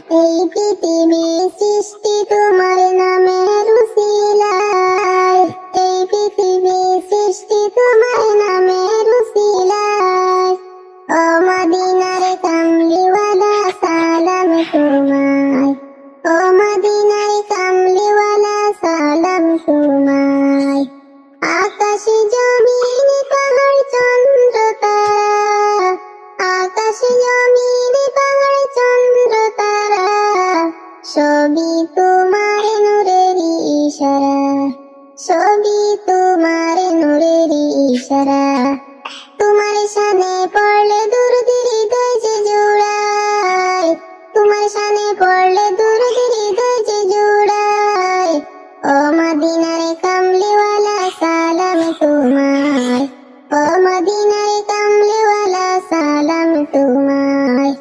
এই পৃথিবী সৃষ্টি তোমার নামের উসিলায়, এই পৃথিবী সৃষ্টি তোমার নামের উসিলায়। ও মদিনার কামলিওয়ালা সালাম তোমায়, ও মদিনার কামলিওয়ালা সালাম তোমায়। আকাশ জমিন পাহাড় চন্দ্র তারা, আকাশ জমিন পাহাড় চন্দ্র তারা, সবই তোমার নূরের ইশারা, সবই তোমার নূরের ইশারা। তোমার শানে পড়লে দুরুদ হৃদয় যে জুড়ায়, তোমার শানে পড়লে দুরুদ হৃদয় যে জুড়ায়। ও মদিনার কামলিওয়ালা সালাম তোমায়, ও মদিনার কামলিওয়ালা সালাম তোমায়।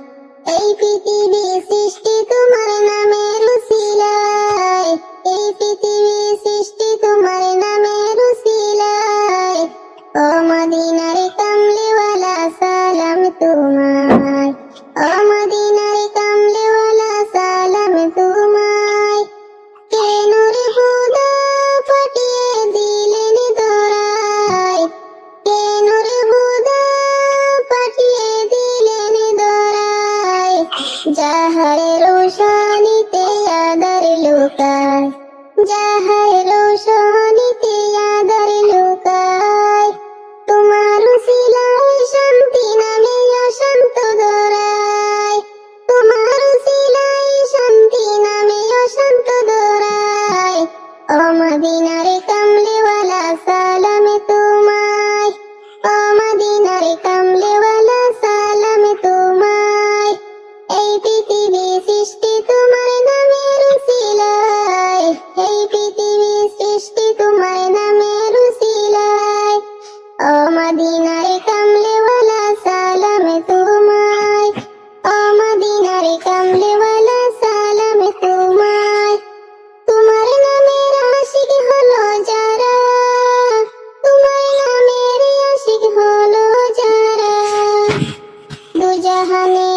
এই পৃথিবী সৃষ্টি তোমার নামের উসিলায়, এই পৃথিবী সৃষ্টি তোমার নামের উসিলায়। ও মদিনার কামলিওয়ালা সালাম তোমায়, ও মদিনার কামলিওয়ালা সালাম তোমায়। কে নূরে হুদা পাঠিয়ে দিলেন দরায়, কে নূরে হুদা পাঠিয়ে দিলেন দরায়। যাহার রোশনীতে আদর লুকায়, যাহার রোশনীতে আদর লুকায়। তোমার উসিলায় শান্তি নামে অশান্ত দরায়, তোমার উসিলায় শান্তি নামে অশান্ত দরায়। ও মদিনার কামলিওয়ালা সালাম তোমায়, ও মদিনার কামলিওয়ালা সালাম তোমায়। এই পৃথিবী সৃষ্টি তোমার নামের উসিলায়, এই পৃথিবী সৃষ্টি তোমার নামের উসিলায়। ও মদিনার কামলিওয়ালা সালাম তোমায়, ও মদিনার কামলিওয়ালা সালাম তোমায়। তোমার নামের আশিক হলো যারা, তোমার নামের আশিক হলো যারা, দুজাহানে